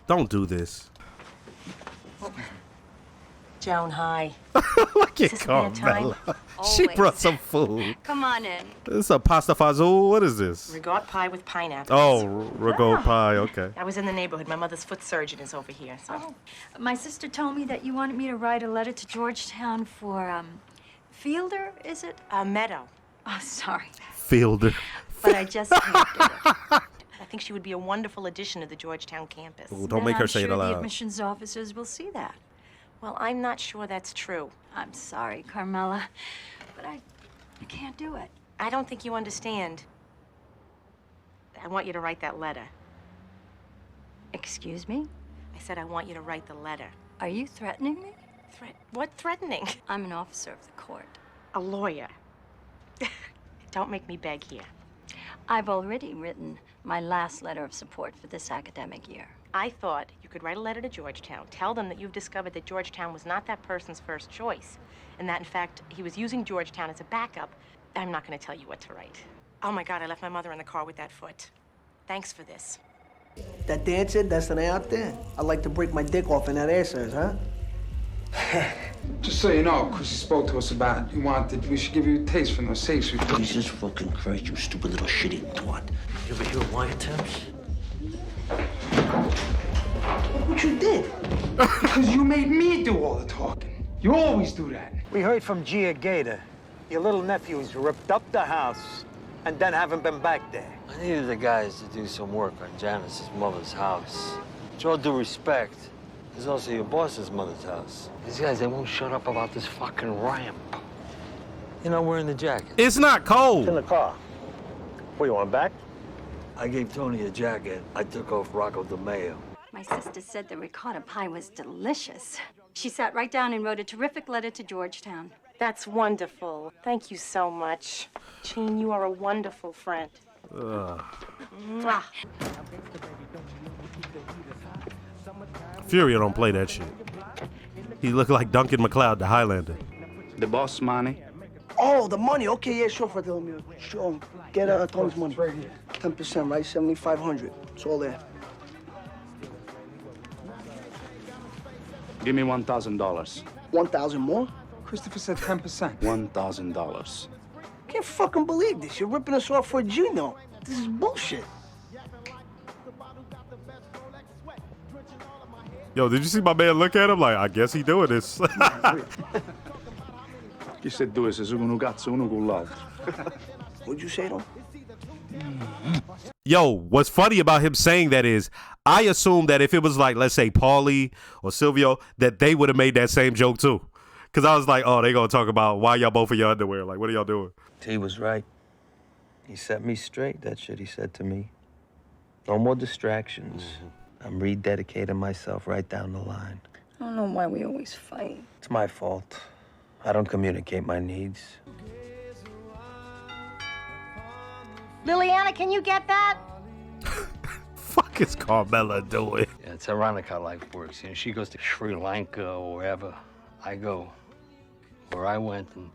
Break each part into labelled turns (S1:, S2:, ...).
S1: Don't do this.
S2: Joan, hi.
S1: Look at
S2: Is this a bad time?
S1: Carmela. She
S3: Always.
S1: brought some food.
S3: Come on in.
S1: This is a pasta fazool. What is this?
S2: Rigot pie with pineapples.
S1: Oh, ragout pie. Okay.
S2: I was in the neighborhood. My mother's foot surgeon is over here, so.
S3: Oh, my sister told me that you wanted me to write a letter to Georgetown for, Fielder, is it?
S2: Meadow.
S3: Oh, sorry.
S1: Fielder.
S3: But I just can't do it.
S2: I think she would be a wonderful addition to the Georgetown campus.
S1: Ooh, don't make her say it
S3: I'm sure the
S1: aloud.
S3: admissions officers will see that.
S2: Well, I'm not sure that's true.
S3: I'm sorry, Carmela, but I can't do it.
S2: I don't think you understand. I want you to write that letter.
S3: Excuse me?
S2: I said I want you to write the letter.
S3: Are you threatening me?
S2: What threatening?
S3: I'm an officer of the court.
S2: A lawyer. Don't make me beg here.
S3: I've already written my last letter of support for this academic year.
S2: I thought you could write a letter to Georgetown, tell them that you've discovered that Georgetown was not that person's first choice, and that, in fact, he was using Georgetown as a backup. I'm not going to tell you what to write. Oh, my God, I left my mother in the car with that foot. Thanks for this.
S4: That dancer, that's an out there. I'd like to break my dick off in that ass, huh?
S5: Just so you know, Chris spoke to us about we should give you a taste from those safes we put.
S6: Jesus fucking Christ, you stupid little shit-eating twat. You ever hear of wiretaps?
S4: Look what you did.
S5: Because you made me do all the talking. You always do that.
S7: We heard from Gia Gator. Your little nephew's ripped up the house and then haven't been back there.
S8: I needed the guys to do some work on Janice's mother's house. With all due respect, there's also your boss's mother's house. These guys, they won't shut up about this fucking ramp. You're not wearing the jacket.
S1: It's not
S7: It's in
S1: cold.
S7: the car. What, you want back?
S8: I gave Tony a jacket. I took off Rocco DeMeo.
S3: My sister said the ricotta pie was delicious. She sat right down and wrote a terrific letter to Georgetown.
S2: That's wonderful. Thank you so much. Jean, you are a wonderful friend. Mwah.
S1: Furio don't play that shit. He look like Duncan MacLeod, the Highlander.
S9: The boss money.
S4: Oh, the money. Okay, yeah, sure, Fratello. Sure. Get Tony's money. Right here. 10%, right? 7,500. It's all there.
S9: Give me $1,000.
S4: 1,000 more?
S5: Christopher said 10%.
S9: $1,000.
S4: Can't fucking believe this. You're ripping us off for a Gino. This is bullshit.
S1: Yo, did you see my man look at him like, I guess he doing this?
S9: Chi se due se sono un cazzo uno con l'altro.
S4: What'd you say, though?
S1: Yo, what's funny about him saying that is, I assume that if it was like, let's say, Paulie or Silvio, that they would have made that same joke too. Because I was like, oh, they going to talk about why y'all both in your underwear. Like, what are y'all doing?
S8: T was right. He set me straight, that shit he said to me. No more distractions. I'm rededicating myself right down the line.
S3: I don't know why we always fight.
S8: It's my fault. I don't communicate my needs.
S2: Liliana, can you get that?
S1: Fuck is Carmela doing?
S8: Yeah, it's ironic how life works. You know, she goes to Sri Lanka or wherever. I go where I went, and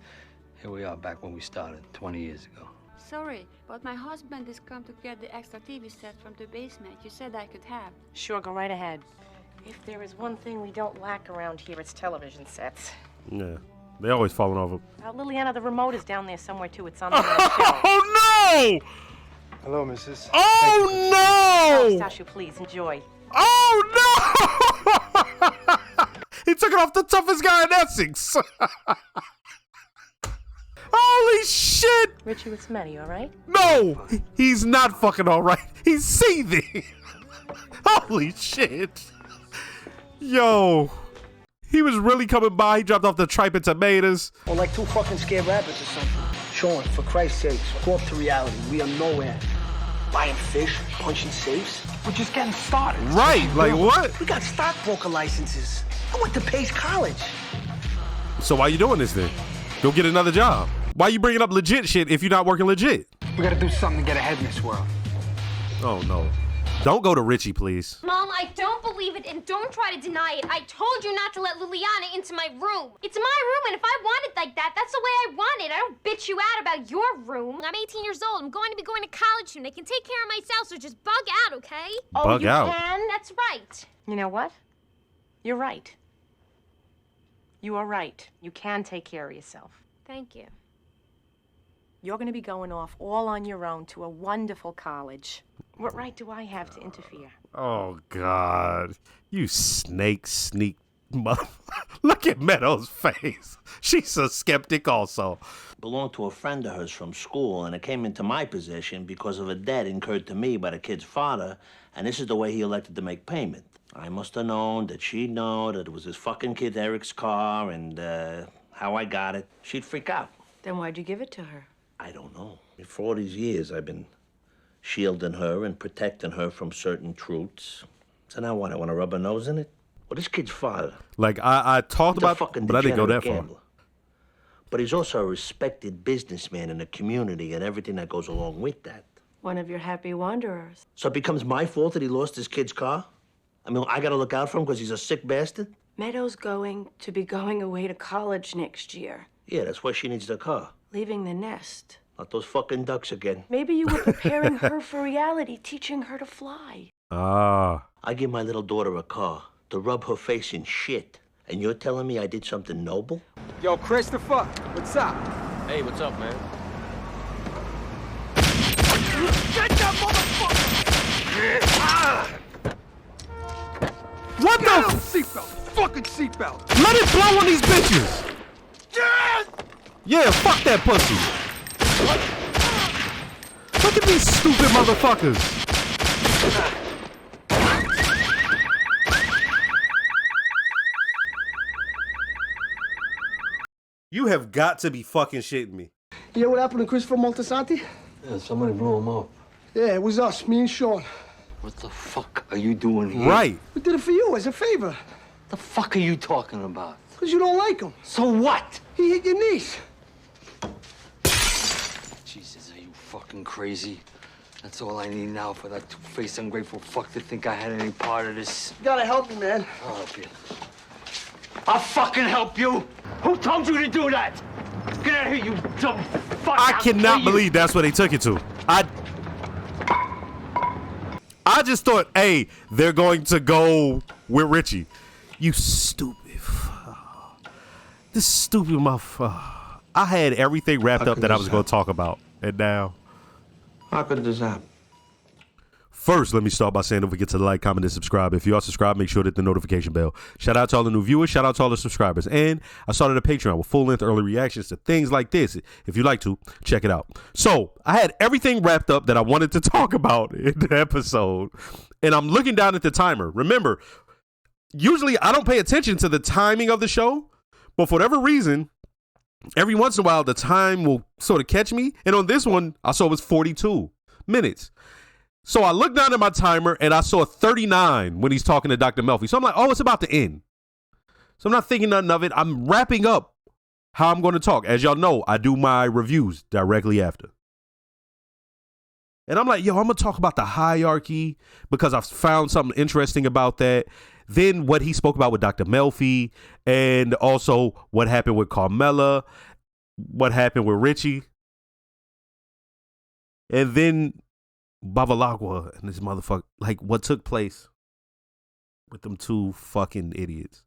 S8: here we are back when we started 20 years ago.
S10: Sorry, but my husband is come to get the extra TV set from the basement. You said I could have.
S2: Sure, go right ahead. If there is one thing we don't lack around here, it's television sets.
S1: Yeah, they always falling over.
S2: Liliana, the remote is down there somewhere, too. It's on the shelf.
S1: Oh, no!
S7: Hello, missus.
S1: Oh, no!
S2: Stashu, please, enjoy.
S1: Oh, no! He took it off the toughest guy in Essex. Holy shit!
S2: Richie with Smetty, all right?
S1: No! He's not fucking all right. He's seething. Holy shit. Yo. He was really coming by. He dropped off the tripe and tomatoes.
S4: Or like two fucking scared rabbits or something. Sean, for Christ's sakes, go up to reality. We are nowhere. Buying fish, punching safes.
S5: We're just getting started.
S1: Right, like what?
S4: We got stockbroker licenses. I went to Pace College.
S1: So why you doing this then? Go get another job. Why you bringing up legit shit if you're not working legit?
S5: We gotta do something to get ahead in this world.
S1: Oh, no. Don't go to Richie, please.
S11: Mom, I don't believe it, and don't try to deny it. I told you not to let Liliana into my room. It's my room, and if I want it like that, that's the way I want it. I don't bitch you out about your room. I'm 18 years old. I'm going to be going to college soon. I can take care of myself, so just bug out, okay?
S1: Bug out.
S2: You can? That's right. You know what? You're right. You are right. You can take care of yourself.
S11: Thank you.
S2: You're going to be going off all on your own to a wonderful college. What right do I have to interfere?
S1: Oh, God. You sneak mother. Look at Meadows' face. She's a skeptic also.
S6: Belonged to a friend of hers from school, and it came into my possession because of a debt incurred to me by the kid's father, and this is the way he elected to make payment. I must have known that she'd know that it was his fucking kid Eric's car, and how I got it. She'd freak out.
S2: Then why'd you give it to her?
S6: I don't know. For all these years, I've been shielding her and protecting her from certain truths. So now what? I want to rub her nose in it? Well, this kid's father.
S1: Like, I talked about, but I didn't go that far.
S6: But he's also a respected businessman in the community and everything that goes along with that.
S2: One of your happy wanderers.
S6: So it becomes my fault that he lost his kid's car? I mean, I gotta look out for him because he's a sick bastard?
S2: Meadows going away to college next year.
S6: Yeah, that's why she needs the car.
S2: Leaving the nest.
S6: Not those fucking ducks again.
S2: Maybe you were preparing her for reality, teaching her to fly.
S1: Ah.
S6: I give my little daughter a car to rub her face in shit. And you're telling me I did something noble?
S5: Yo, Christopher, what's up?
S8: Hey, what's up, man?
S5: Get that motherfucker!
S1: What the?
S5: Seatbelt! Fucking seatbelt!
S1: Let it blow on these bitches!
S5: Yes!
S1: Yeah, fuck that pussy. Look at these stupid motherfuckers. You have got to be fucking shitting me.
S4: You know what happened to Christopher Moltisanti?
S8: Yeah, somebody blew him up.
S4: Yeah, it was us, me and Sean.
S8: What the fuck are you doing here?
S1: Right.
S4: We did it for you as a favor.
S8: The fuck are you talking about?
S4: Because you don't like him.
S8: So what?
S4: He hit your niece.
S8: Jesus, are you fucking crazy? That's all I need now for that two-faced ungrateful fuck to think I had any part of this.
S4: You gotta help me, man.
S8: I'll help you. I'll fucking help you! Who told you to do that? Get out of here, you dumb fuck!
S1: I cannot believe that's what they took it to. I just thought, hey, they're going to go with Richie. You stupid. This stupid motherfucker. I had everything wrapped up that I was going to talk about. And now.
S6: How could this happen?
S1: First, let me start by saying don't forget to like, comment, and subscribe. If you are subscribed, make sure to hit the notification bell. Shout out to all the new viewers. Shout out to all the subscribers. And I started a Patreon with full-length early reactions to things like this. If you'd like to, check it out. So I had everything wrapped up that I wanted to talk about in the episode. And I'm looking down at the timer. Remember, usually I don't pay attention to the timing of the show. But for whatever reason, every once in a while, the time will sort of catch me. And on this one, I saw it was 42 minutes. So I looked down at my timer and I saw 39 when he's talking to Dr. Melfi. So I'm like, oh, it's about to end. So I'm not thinking nothing of it. I'm wrapping up how I'm going to talk. As y'all know, I do my reviews directly after. And I'm like, yo, I'm going to talk about the hierarchy because I've found something interesting about that. Then what he spoke about with Dr. Melfi and also what happened with Carmela, what happened with Richie. And then Babalagua and this motherfucker, like what took place with them two fucking idiots.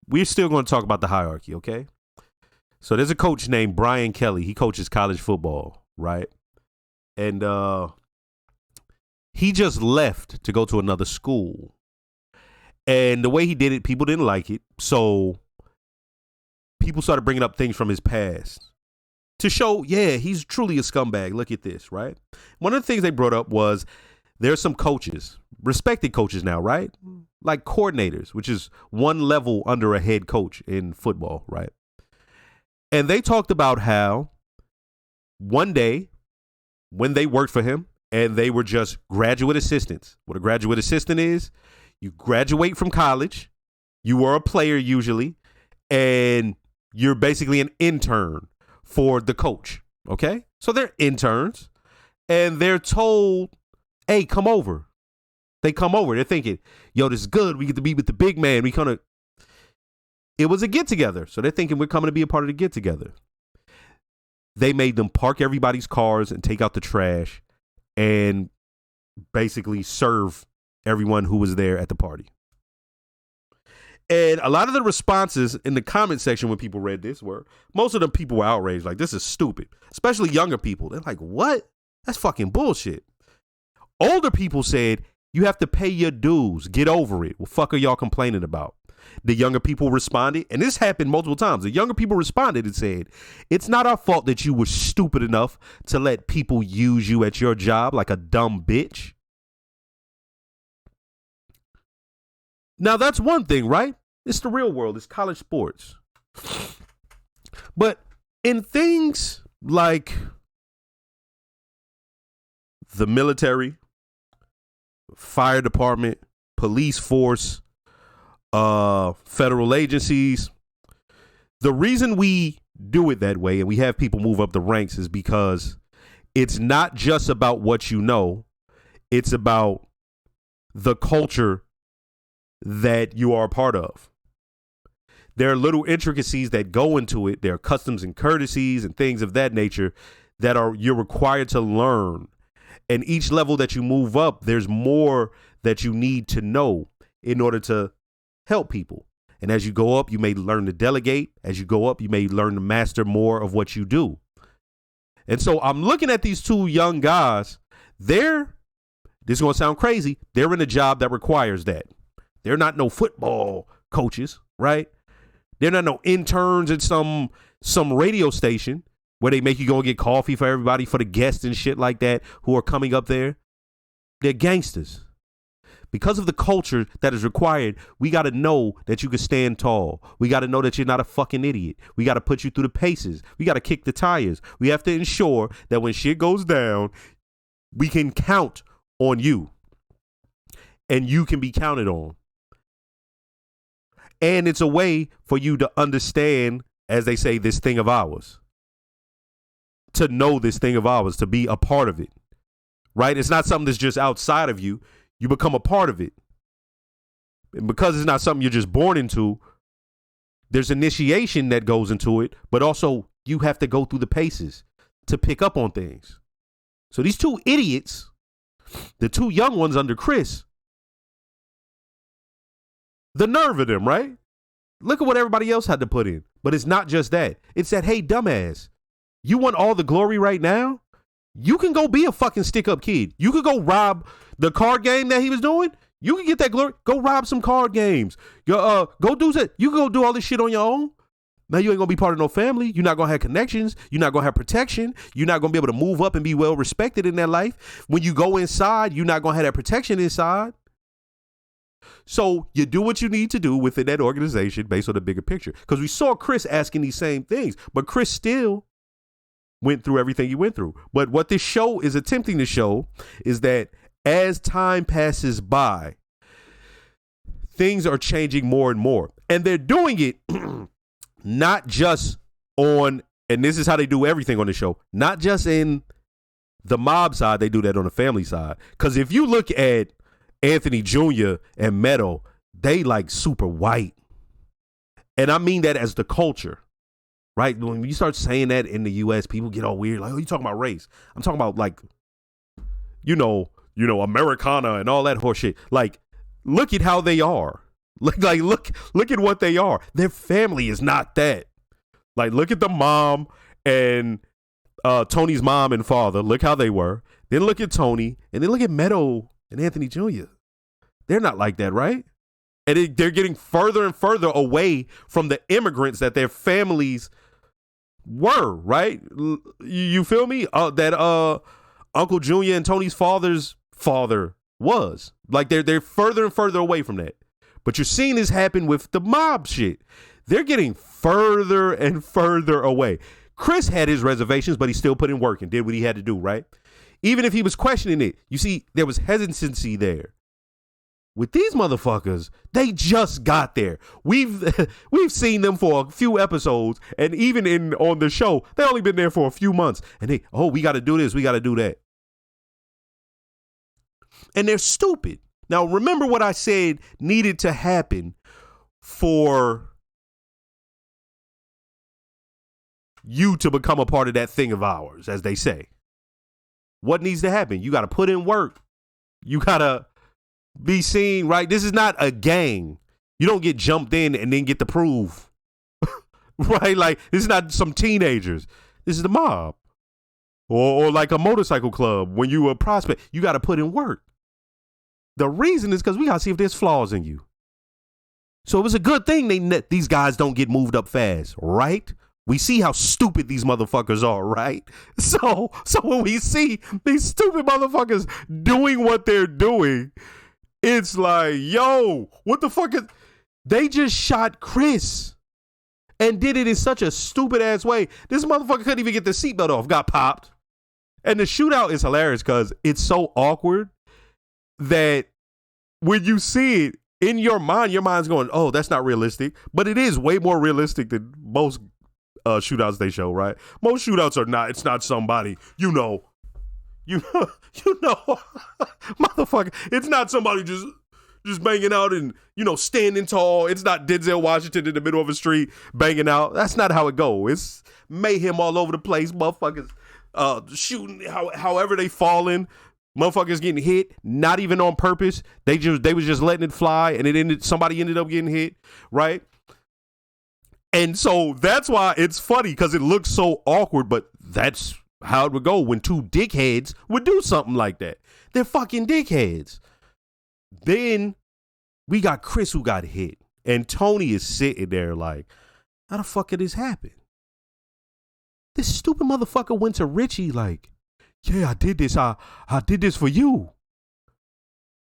S1: We're still going to talk about the hierarchy, okay? So there's a coach named Brian Kelly. He coaches college football, right? And he just left to go to another school. And the way he did it, people didn't like it. So people started bringing up things from his past to show, yeah, he's truly a scumbag. Look at this, right? One of the things they brought up was there's some coaches, respected coaches now, right? Like coordinators, which is one level under a head coach in football, right? And they talked about how one day when they worked for him and they were just graduate assistants. What a graduate assistant is, you graduate from college, you were a player usually, and you're basically an intern for the coach, okay? So they're interns, and they're told hey, come over. They come over. They're thinking, yo, this is good. We get to be with the big man. It was a get together. So they're thinking we're coming to be a part of the get together. They made them park everybody's cars and take out the trash and basically serve everyone who was there at the party. And a lot of the responses in the comment section when people read this were, most of the people were outraged. Like, this is stupid. Especially younger people. They're like, what? That's fucking bullshit. Older people said, you have to pay your dues. Get over it. What fuck are y'all complaining about? The younger people responded, and this happened multiple times. The younger people responded and said, it's not our fault that you were stupid enough to let people use you at your job like a dumb bitch. Now, that's one thing, right? It's the real world. It's college sports. But in things like the military, fire department, police force, federal agencies, the reason we do it that way and we have people move up the ranks is because it's not just about what you know. It's about the culture that you are a part of. There are little intricacies that go into it. There are customs and courtesies and things of that nature that you're required to learn. And each level that you move up, there's more that you need to know in order to help people. And as you go up, you may learn to delegate. As you go up, you may learn to master more of what you do. And so I'm looking at these two young guys. This is going to sound crazy. They're in a job that requires that. They're not no football coaches, right? They're not no interns at some radio station where they make you go and get coffee for everybody, for the guests and shit like that who are coming up there. They're gangsters. Because of the culture that is required, we got to know that you can stand tall. We got to know that you're not a fucking idiot. We got to put you through the paces. We got to kick the tires. We have to ensure that when shit goes down, we can count on you. And you can be counted on. And it's a way for you to understand, as they say, this thing of ours. To know this thing of ours, to be a part of it. Right? It's not something that's just outside of you. You become a part of it. And because it's not something you're just born into, there's initiation that goes into it, but also you have to go through the paces to pick up on things. So these two idiots, the two young ones under Chris, the nerve of them, right? Look at what everybody else had to put in. But it's not just that. It's that, hey, dumbass, you want all the glory right now? You can go be a fucking stick-up kid. You could go rob the card game that he was doing. You can get that glory. Go rob some card games. Go do that. You can go do all this shit on your own. Now you ain't gonna be part of no family. You're not gonna have connections. You're not gonna have protection. You're not gonna be able to move up and be well respected in that life. When you go inside, you're not gonna have that protection inside. So you do what you need to do within that organization based on the bigger picture. Because we saw Chris asking these same things, but Chris still went through everything he went through. But what this show is attempting to show is that as time passes by, things are changing more and more. And they're doing it not just on, and this is how they do everything on the show, not just in the mob side, they do that on the family side. Because if you look at Anthony Jr. and Meadow, they like super white. And I mean that as the culture, right? When you start saying that in the U.S., people get all weird. Like, oh, you talking about race? I'm talking about like, you know, Americana and all that horse shit. Like, look at how they are. Look at what they are. Their family is not that. Like, look at the mom and Tony's mom and father. Look how they were. Then look at Tony, and then look at Meadow and Anthony Jr. They're not like that, right? And they're getting further and further away from the immigrants that their families were, right? You feel me? That Uncle Junior and Tony's father's father was. Like, they're further and further away from that. But you're seeing this happen with the mob shit. They're getting further and further away. Chris had his reservations, but he still put in work and did what he had to do, right? Even if he was questioning it, you see, there was hesitancy there. With these motherfuckers, they just got there. We've seen them for a few episodes, and even on the show, they only been there for a few months. And we got to do this, we got to do that. And they're stupid. Now, remember what I said needed to happen for you to become a part of that thing of ours, as they say. What needs to happen? You got to put in work. You got to be seen, right? This is not a gang. You don't get jumped in and then get to prove, right? Like, this is not some teenagers. This is the mob. Or like a motorcycle club. When you a prospect, you got to put in work. The reason is because we got to see if there's flaws in you. So it was a good thing these guys don't get moved up fast, right? We see how stupid these motherfuckers are, right? So when we see these stupid motherfuckers doing what they're doing, it's like, yo, what the fuck is... They just shot Chris and did it in such a stupid ass way. This motherfucker couldn't even get the seatbelt off, got popped. And the shootout is hilarious because it's so awkward that when you see it in your mind's going, oh, that's not realistic. But it is way more realistic than most shootouts they show, right? Most shootouts are not. It's not somebody, you know, motherfucker. It's not somebody just banging out and, standing tall. It's not Denzel Washington in the middle of a street banging out. That's not how it go. It's mayhem all over the place. Motherfuckers shooting however they falling. Motherfuckers getting hit, not even on purpose. They was just letting it fly, and somebody ended up getting hit, right? And so that's why it's funny, because it looks so awkward, but that's how it would go when two dickheads would do something like that. They're fucking dickheads. Then we got Chris who got hit, and Tony is sitting there like, how the fuck did this happen? This stupid motherfucker went to Richie like, yeah, I did this. I did this for you.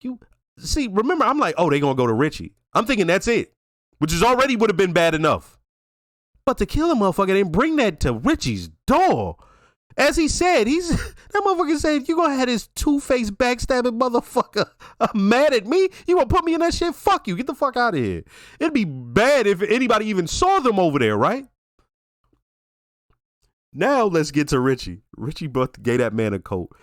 S1: You see, remember, I'm like, oh, they gonna go to Richie. I'm thinking that's it, which is already would have been bad enough. But to kill a motherfucker, they bring that to Richie's door. As he said, that motherfucker said, you gonna have this two-faced backstabbing motherfucker mad at me? You gonna put me in that shit? Fuck you. Get the fuck out of here. It'd be bad if anybody even saw them over there, right? Now let's get to Richie. Richie gave that man a coat.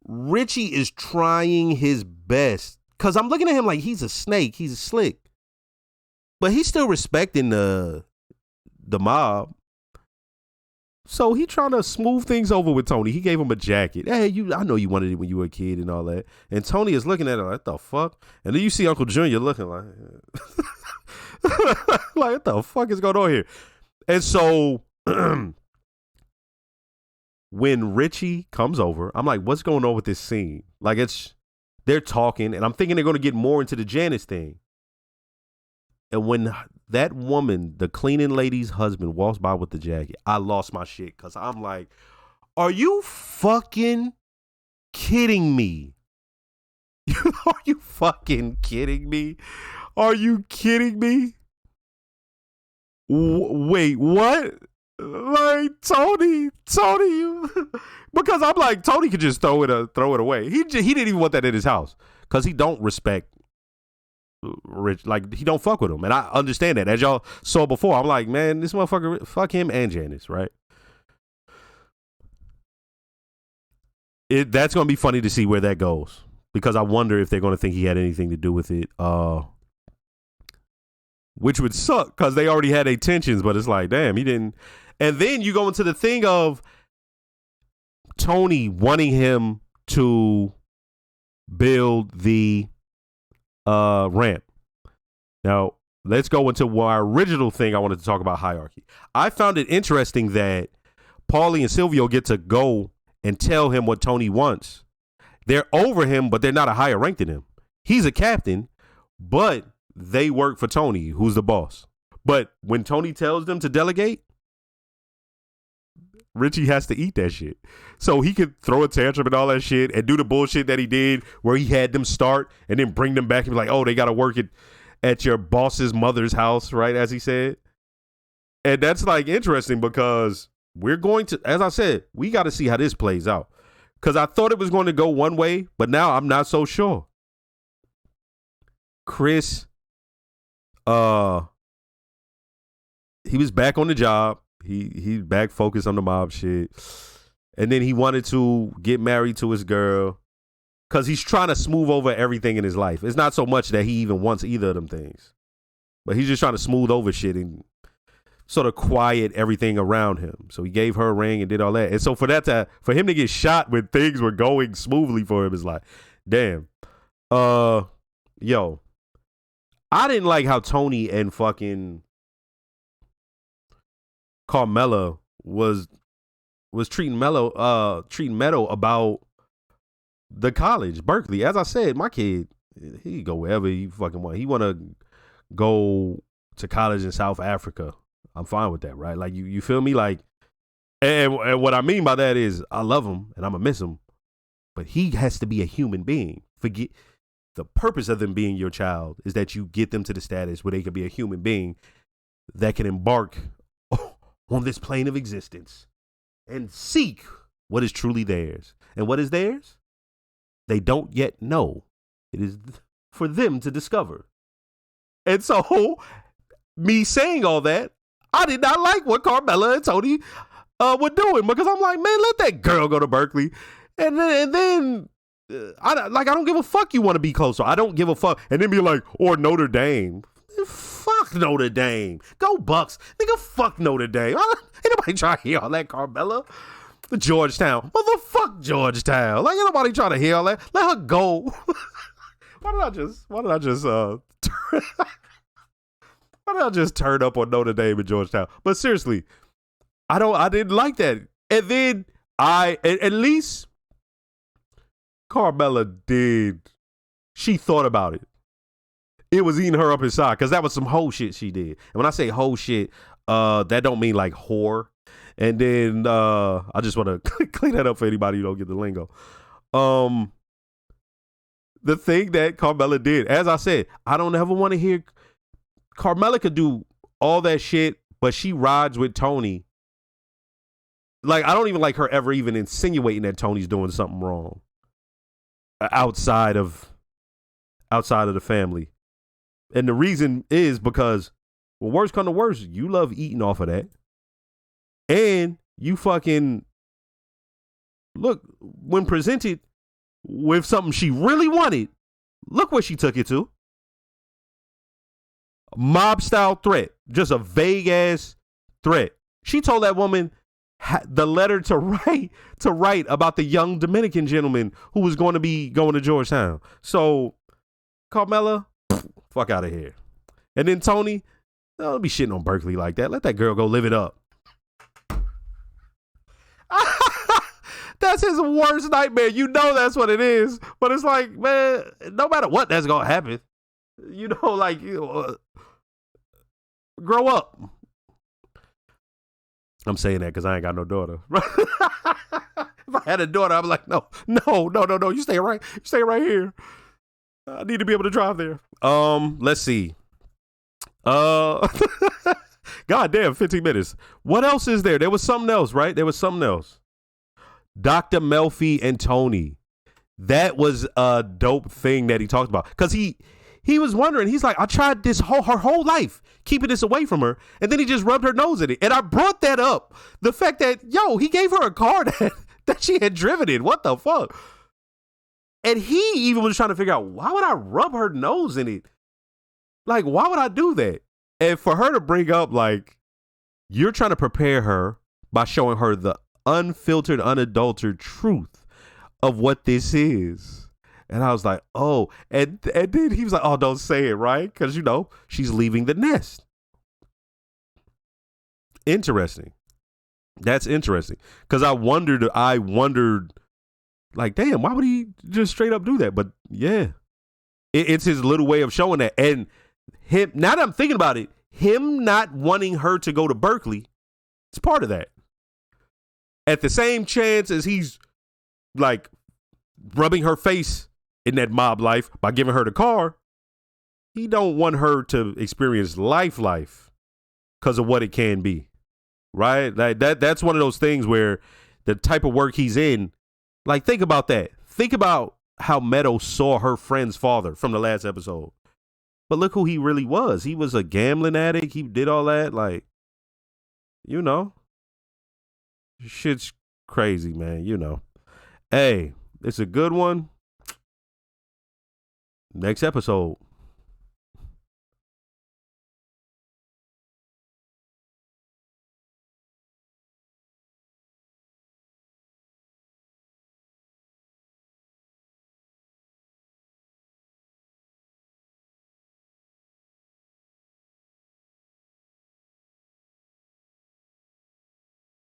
S1: Richie is trying his best, because I'm looking at him like he's a snake. He's a slick. But he's still respecting the mob. So he trying to smooth things over with Tony. He gave him a jacket. Hey, I know you wanted it when you were a kid and all that. And Tony is looking at it like, what the fuck? And then you see Uncle Junior looking like, like, what the fuck is going on here? And so when Richie comes over, I'm like, what's going on with this scene? Like, they're talking, and I'm thinking they're going to get more into the Janice thing. And when that woman, the cleaning lady's husband, walks by with the jacket, I lost my shit, because I'm like, are you fucking kidding me? Are you fucking kidding me? Are you kidding me? Wait, what? Like, Tony, you, because I'm like, Tony could just throw it away. He didn't even want that in his house, because he don't respect Rich. Like, he don't fuck with him, and I understand that. As y'all saw before, I'm like, man, this motherfucker, fuck him and Janice, right? That's gonna be funny to see where that goes, because I wonder if they're gonna think he had anything to do with it. Which would suck, because they already had their tensions, but it's like, damn, he didn't. And then you go into the thing of Tony wanting him to build the ramp. Now, let's go into our original thing I wanted to talk about, hierarchy. I found it interesting that Paulie and Silvio get to go and tell him what Tony wants. They're over him, but they're not a higher rank than him. He's a captain, but they work for Tony, who's the boss. But when Tony tells them to delegate, Richie has to eat that shit. So he could throw a tantrum and all that shit and do the bullshit that he did where he had them start and then bring them back and be like, oh, they got to work it at your boss's mother's house, right, as he said. And that's like interesting, because we're going to, as I said, we got to see how this plays out. Because I thought it was going to go one way, but now I'm not so sure. Chris, he was back on the job. He's back focused on the mob shit. And then he wanted to get married to his girl. because he's trying to smooth over everything in his life. It's not so much that he even wants either of them things, but he's just trying to smooth over shit and sort of quiet everything around him. So he gave her a ring and did all that. And so for him to get shot when things were going smoothly for him is like, damn. Yo, I didn't like how Tony and fucking Carmela was treating Meadow about the college, Berkeley. As I said, my kid, he can go wherever he fucking want. He want to go to college in South Africa. I'm fine with that, right? Like, you feel me? Like, and what I mean by that is I love him and I'm gonna miss him, but he has to be a human being. Forget the purpose of them being your child is that you get them to the status where they can be a human being that can embark on this plane of existence and seek what is truly theirs. And what is theirs? They don't yet know. It is for them to discover. And so, me saying all that, I did not like what Carmela and Tony were doing, because I'm like, man, let that girl go to Berkeley. And then I don't give a fuck you want to be closer. I don't give a fuck. And then be like, or Notre Dame. Fuck Notre Dame. Go Bucks. Nigga, fuck Notre Dame. Ain't nobody trying to hear all that, Carmela. The Georgetown. Motherfuck Georgetown. Like, ain't nobody trying to hear all that. Let her go. Why did I just turn up on Notre Dame and Georgetown? But seriously, I didn't like that. And then at least Carmela did. She thought about it. It was eating her up inside, because that was some hoe shit she did. And when I say hoe shit, that don't mean like whore. And then I just want to clean that up for anybody who don't get the lingo. The thing that Carmela did, as I said, I don't ever want to hear. Carmela could do all that shit, but she rides with Tony. Like, I don't even like her ever even insinuating that Tony's doing something wrong outside of the family. And the reason is because, well, worst come to worst, you love eating off of that. And you fucking, look, when presented with something she really wanted, look where she took it to. Mob style threat. Just a vague ass threat. She told that woman the letter to write about the young Dominican gentleman who was going to be going to Georgetown. So, Carmela, fuck out of here. And then Tony, don't be shitting on Berkeley like that. Let that girl go live it up. That's his worst nightmare. You know that's what it is. But it's like, man, no matter what, that's going to happen. You know, like, grow up. I'm saying that because I ain't got no daughter. If I had a daughter, I'd be like, no. You stay right here. I need to be able to drive there. Let's see. God damn, 15 minutes. What else is there? There was something else, right? There was something else. Dr. Melfi and Tony. That was a dope thing that he talked about. Because he was wondering, he's like, I tried this her whole life, keeping this away from her. And then he just rubbed her nose in it. And I brought that up. The fact that, he gave her a car that she had driven in. What the fuck? And he even was trying to figure out, why would I rub her nose in it? Like, why would I do that? And for her to bring up, like, you're trying to prepare her by showing her the unfiltered, unadulterated truth of what this is. And I was like, oh. And then he was like, oh, don't say it, right? Because, she's leaving the nest. Interesting. That's interesting. Because I wondered, like, damn, why would he just straight up do that? But yeah, it's his little way of showing that. And him, now that I'm thinking about it, him not wanting her to go to Berkeley, it's part of that. At the same chance as he's like rubbing her face in that mob life by giving her the car, he don't want her to experience life because of what it can be. Right? Like that's one of those things where the type of work he's in, like, think about that. Think about how Meadow saw her friend's father from the last episode. But look who he really was. He was a gambling addict. He did all that. Like, shit's crazy, man. Hey, it's a good one. next episode.